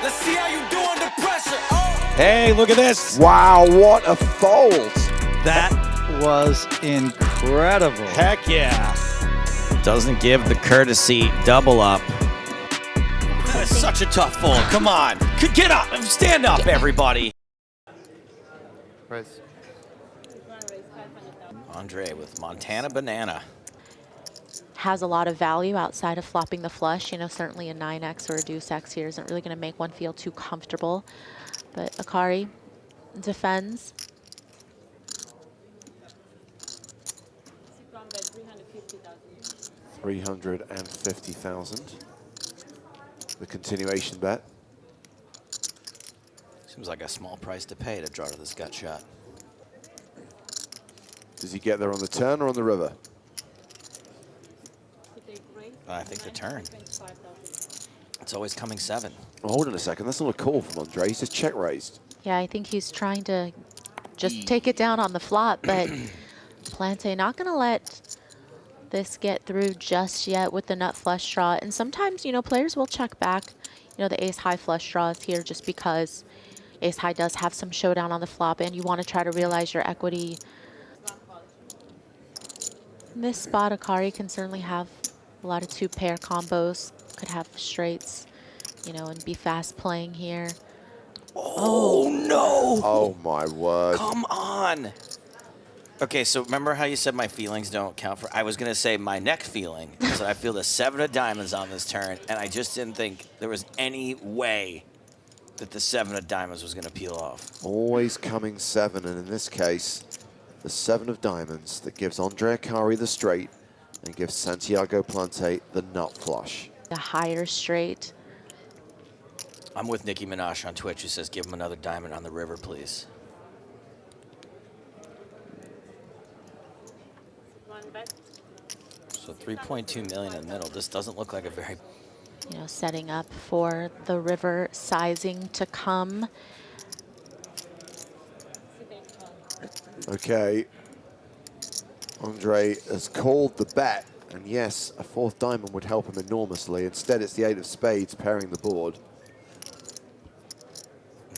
Let's see how you do under pressure. Oh. Hey, look at this. Wow, what a fold. That was incredible. Heck yeah. Doesn't give the courtesy double up. That is such a tough fold. Come on. Get up. Stand up, everybody. Raise. Andre with Montana Banana. Has a lot of value outside of flopping the flush. You know, certainly a 9x or a deuce x here isn't really going to make one feel too comfortable. But Akari defends. $350,000. The continuation bet. Seems like a small price to pay to draw to this gut shot. Does he get there on the turn or on the river? I think the turn. It's always coming 7. Oh, hold on a second. That's not a call from Andre. He's just check raised. Yeah, I think he's trying to just take it down on the flop, but Plante not going to let this get through just yet with the nut flush draw. And sometimes, you know, players will check back, you know, the ace high flush draws here just because ace high does have some showdown on the flop and you want to try to realize your equity. In this spot, Akari can certainly have a lot of 2-pair combos, could have straights, you know, and be fast playing here. Oh, no. Oh, my word. Come on. Okay, so remember how you said my feelings don't count for... I was going to say my neck feeling. So I feel the 7 of diamonds on this turn, and I just didn't think there was any way that the 7 of diamonds was going to peel off. Always coming 7, and in this case, the 7 of diamonds that gives Andre Akari the straight and gives Santiago Plante the nut flush. A higher straight. I'm with Nicki Minaj on Twitch who says, give him another diamond on the river, please. So 3.2 million in the middle. This doesn't look like a very... You know, setting up for the river sizing to come. Okay. Andre has called the bet, and yes, a 4th diamond would help him enormously. Instead, it's the 8 of spades pairing the board.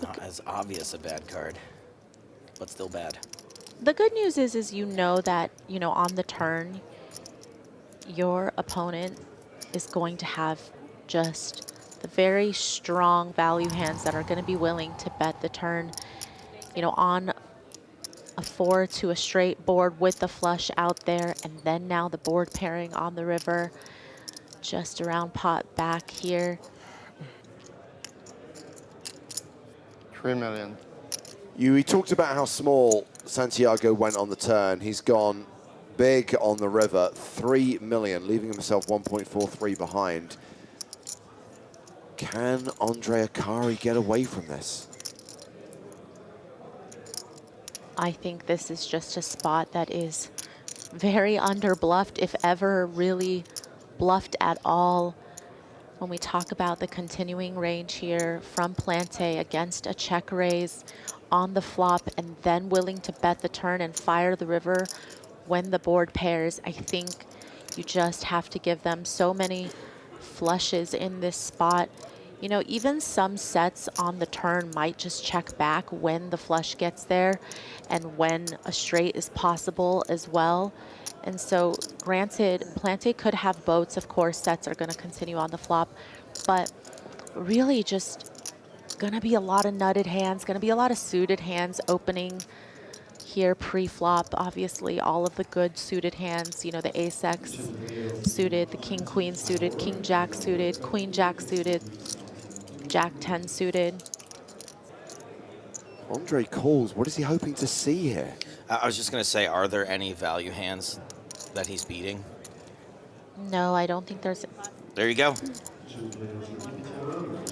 Not as obvious a bad card, but still bad. The good news is you know that, you know, on the turn, your opponent is going to have just the very strong value hands that are going to be willing to bet the turn, you know, on a 4 to a straight board with the flush out there, and then now the board pairing on the river, just around pot back here. 3 million. We talked about how small Santiago went on the turn. He's gone big on the river, 3 million, leaving himself 1.43 behind. Can Andre Akari get away from this? I think this is just a spot that is very under-bluffed, if ever really bluffed at all. When we talk about the continuing range here from Plante against a check raise on the flop and then willing to bet the turn and fire the river when the board pairs, I think you just have to give them so many flushes in this spot. You know, even some sets on the turn might just check back when the flush gets there and when a straight is possible as well. And so, granted, Plante could have boats. Of course, sets are going to continue on the flop. But really just going to be a lot of nutted hands, going to be a lot of suited hands opening here pre-flop. Obviously, all of the good suited hands, you know, the ace-x suited, the king-queen suited, king-jack suited, queen-jack suited, Jack-10 suited. Andre calls. What is he hoping to see here? I was just going to say, are there any value hands that he's beating? No, I don't think there's... There you go.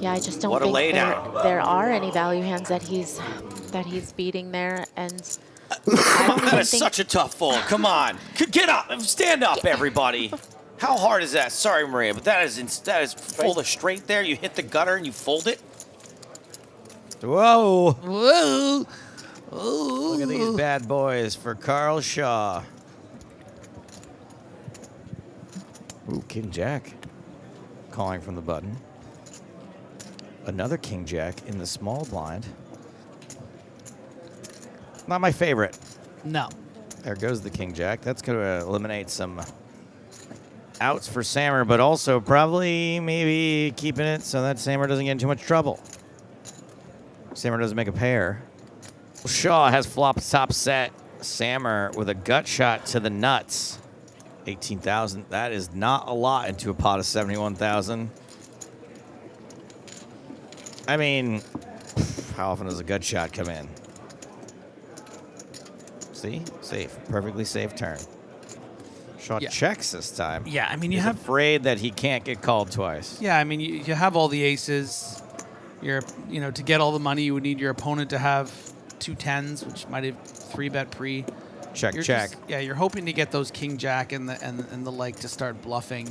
Yeah, I just don't What a think laydown. there are any value hands that he's beating there. And That is such a tough fold. Come on. Get up. Stand up, everybody. How hard is that? Sorry, Maria, but that is full of straight there. You hit the gutter and you fold it. Whoa. Whoa. Ooh. Look at these bad boys for Carl Shaw. Ooh, King Jack. Calling from the button. Another king jack in the small blind. Not my favorite. No. There goes the king jack. That's going to eliminate some outs for Sammer, but also probably maybe keeping it so that Sammer doesn't get in too much trouble. Sammer doesn't make a pair. Shaw has flop top set. Sammer with a gut shot to the nuts. 18,000. That is not a lot into a pot of 71,000. I mean, how often does a gut shot come in? See? Safe. Perfectly safe turn. Shaw checks this time. Yeah, I mean, He's afraid that he can't get called twice. Yeah, I mean, you have all the aces. To get all the money, you would need your opponent to have 2 10s, which might have 3-bet pre. Check. You're hoping to get those king jack and the like to start bluffing.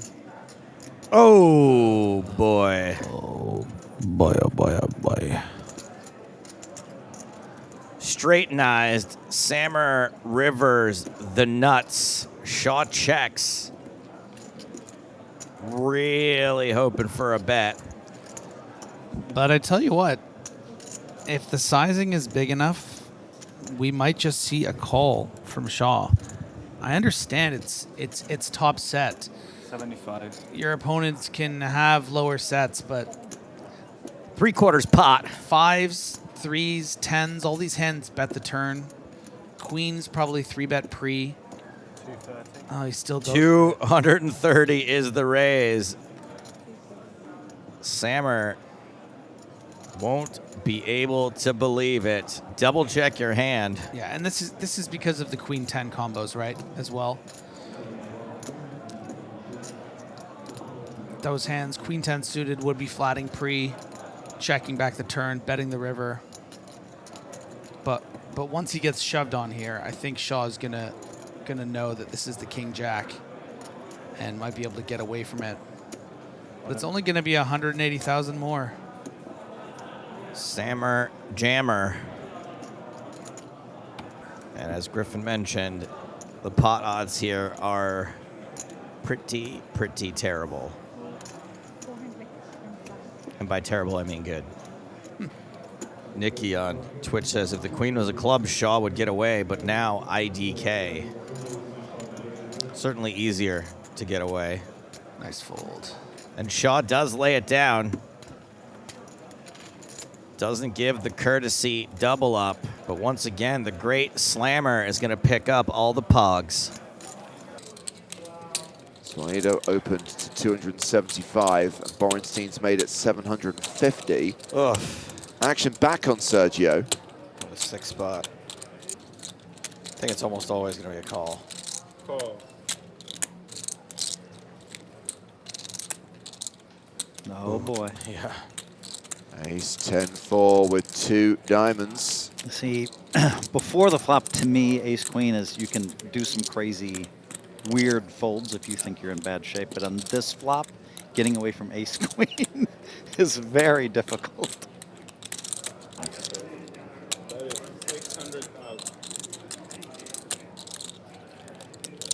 Oh boy. Oh boy. Straightenized. Sammer rivers the nuts. Shaw checks. Really hoping for a bet. But I tell you what, if the sizing is big enough, we might just see a call from Shaw. I understand it's top set. 75. Your opponents can have lower sets, but 3/4 pot. 5s, 3s, 10s, all these hands bet the turn. Queens probably 3-bet pre. 230. Oh, he still goes. 230 is the raise. Sammer won't be able to believe it. Double check your hand. Yeah, and this is because of the queen 10 combos, right? As well. Those hands, queen 10 suited, would be flatting pre, checking back the turn, betting the river. But once he gets shoved on here, I think Shaw's gonna know that this is the king jack, and might be able to get away from it. But it's only gonna be 180,000 more. Sammer jammer. And as Griffin mentioned, the pot odds here are pretty terrible. And by terrible, I mean good. Nikki on Twitch says if the queen was a club, Shaw would get away, but now IDK. Certainly easier to get away. Nice fold. And Shaw does lay it down. Doesn't give the courtesy double up, but once again, the great slammer is going to pick up all the pogs. Slido opened to 275, and Borenstein's made it 750. Ugh. Action back on Sergio. What a 6 spot. I think it's almost always going to be a call. Call. Oh boy. Yeah. Ace 10-4 with 2 diamonds. See, before the flop, to me, ace queen is you can do some crazy, weird folds if you think you're in bad shape. But on this flop, getting away from ace queen is very difficult.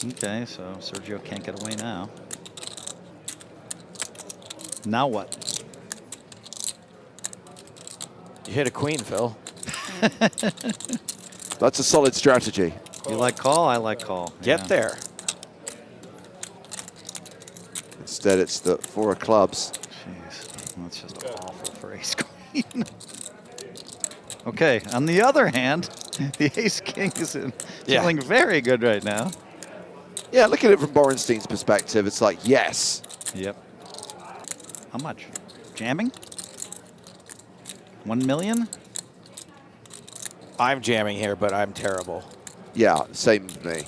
Okay, so Sergio can't get away now. Now what? You hit a queen, Phil. That's a solid strategy. You like call? I like call. Get there. Instead, it's the 4 of clubs. Jeez, that's just awful for ace queen. Okay, on the other hand, the ace king is feeling very good right now. Yeah, look at it from Borenstein's perspective. It's like, yes. Yep. How much? Jamming? 1 million? I'm jamming here, but I'm terrible. Yeah, same with me.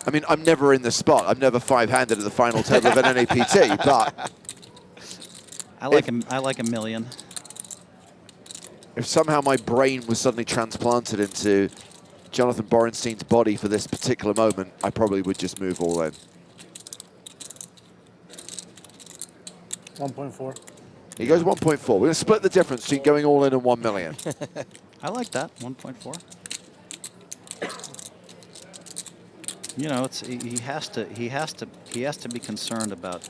I mean, I'm never in the spot. I'm never 5-handed at the final table of an NAPT, but I like a million. if somehow my brain was suddenly transplanted into Jonathan Borenstein's body for this particular moment, I probably would just move all in. 1.4. He goes 1.4. We're going to split the difference between going all in and 1 million. I like that, 1.4. You know, he has to be concerned about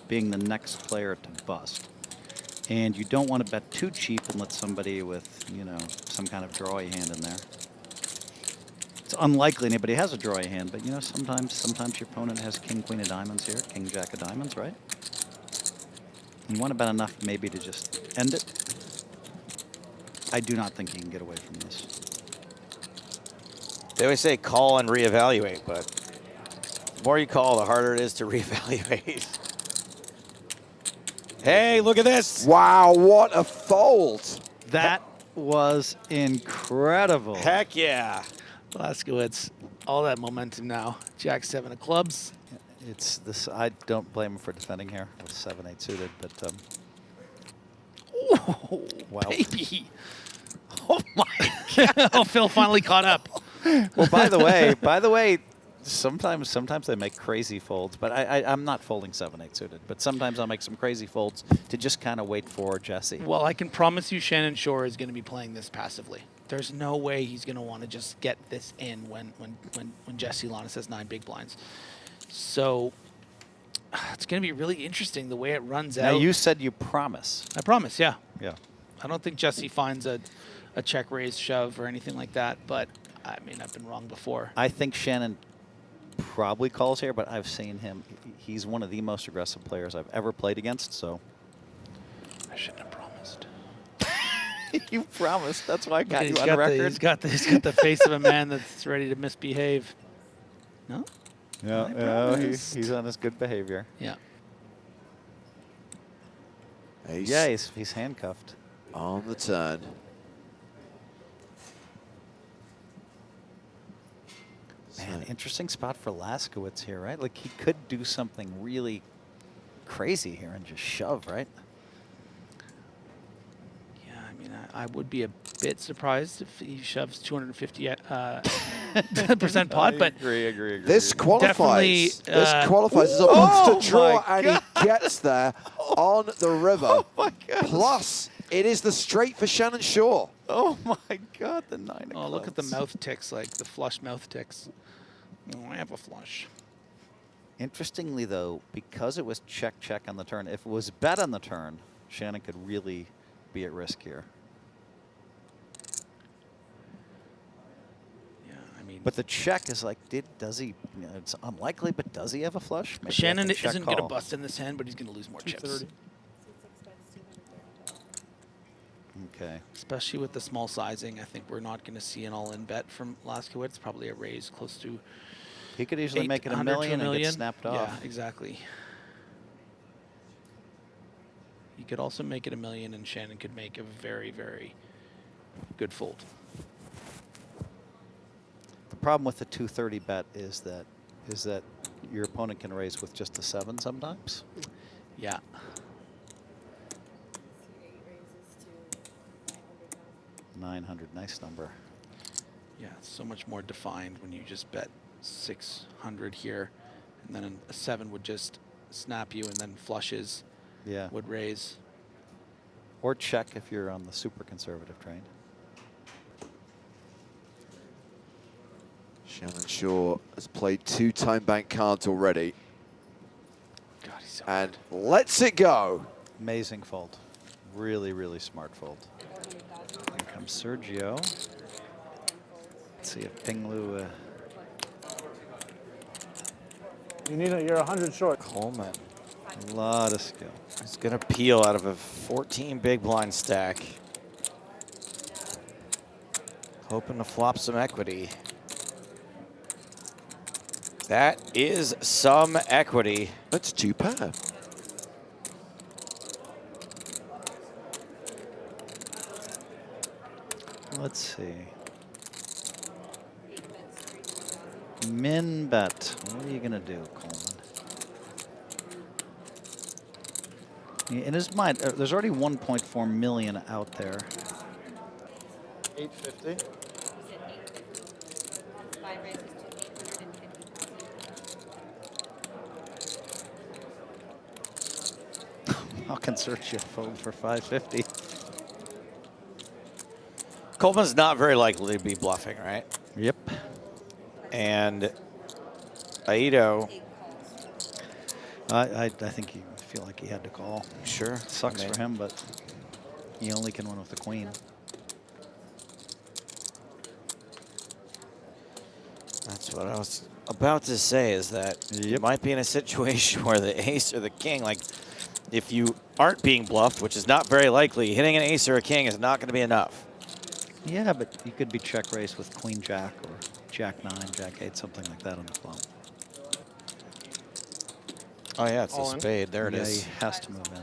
being the next player to bust. And you don't want to bet too cheap and let somebody with, you know, some kind of drawy hand in there. It's unlikely anybody has a drawy hand, but, you know, sometimes your opponent has king, queen of diamonds here, king, jack of diamonds, right? You want to bet enough maybe to just end it. I do not think you can get away from this. They always say call and reevaluate, but the more you call, the harder it is to reevaluate. Hey, look at this. Wow, what a fold. That was incredible. Heck yeah. Laskowitz, all that momentum now. Jack 7 of clubs. It's this. I don't blame him for defending here with 7-8 suited, but Oh, wow. baby. Oh, my God. Oh, Phil finally caught up. Well, by the way, sometimes they make crazy folds, but I'm not folding 7-8 suited. But sometimes I'll make some crazy folds to just kind of wait for Jesse. Well, I can promise you Shannon Shore is going to be playing this passively. There's no way he's going to want to just get this in when Jesse Lanis has 9 big blinds. So it's going to be really interesting the way it runs Now out. you said you promise. I promise, yeah. Yeah. I don't think Jesse finds a check raise shove or anything like that, but I mean, I've been wrong before. I think Shannon probably calls here, but I've seen him. He's one of the most aggressive players I've ever played against, so. I shouldn't have promised. You promised. That's why I got He's you on got record. he's got the face of a man that's ready to misbehave. No? Yeah, he's on his good behavior. Yeah. Ace Yeah, he's handcuffed. on the turn. Man, interesting spot for Laskowitz here, right? Like, he could do something really crazy here and just shove, right? Yeah, I mean, I would be a bit surprised if he shoves 250 percent pot, but Agree. This qualifies. Definitely, This qualifies as a oh monster draw, my and he gets there on the river. Oh my God. Plus, it is the straight for Shannon Shore. Oh my God, the 9 of oh, look at the clubs. mouth ticks, like the flush mouth ticks. Oh, I have a flush. Interestingly, though, because it was check on the turn, if it was bet on the turn, Shannon could really be at risk here. Yeah, I mean, But the check is like, does he? You know, it's unlikely, but does he have a flush? Maybe Shannon that's a check isn't going to call. bust in this hand, but he's going to lose more chips. Okay. Especially with the small sizing, I think we're not going to see an all-in bet from Laskowitz. Probably a raise close to He could easily make it a 800 to million and get snapped off. Yeah, exactly. He could also make it a million, and Shannon could make a very, very good fold. The problem with the 230 bet is that your opponent can raise with just a 7 sometimes. Yeah. $900, nice number. Yeah, it's so much more defined when you just bet 600 here, and then a 7 would just snap you, and then flushes Yeah. would raise. Or check if you're on the super conservative train. Shannon Shore has played 2 time bank cards already God, he's so and lets it go. Amazing fold. Really, really smart fold. Here comes Sergio. Let's see if Pinglu. You're 100 short. Coleman. A lot of skill. He's going to peel out of a 14 big blind stack. Hoping to flop some equity. That is some equity. That's 2 pair. Let's see. Min bet. What are you going to do, Coleman? In his mind, there's already 1.4 million out there. 850. How can Sergio fold for 550? Coleman's not very likely to be bluffing, right? Yep. And Aido, I think he feel like he had to call. Sure. Sucks I mean, for him, but he only can win with the queen. That's what I was about to say, is that you might be in a situation where the ace or the king, like if you aren't being bluffed, which is not very likely, hitting an ace or a king is not going to be enough. Yeah, but you could be check raised with queen jack or jack 9, jack 8, something like that on the flop. Oh yeah, it's All a in. spade. There it Yeah, is. he has to move in.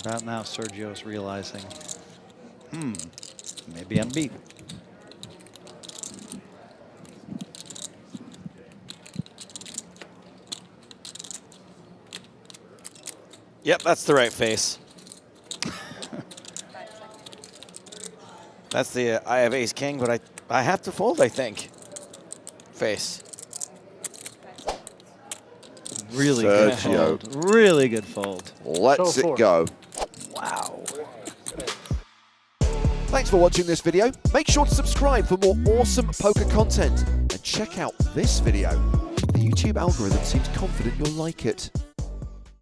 About now, Sergio's realizing, maybe I'm beat. Yep, that's the right face. That's the I have ace king, but I have to fold, I think. Face. Really good Sergio. fold. Really good fold. Let's Show it go. Wow. Thanks for watching this video. Make sure to subscribe for more awesome poker content. And check out this video. The YouTube algorithm seems confident you'll like it.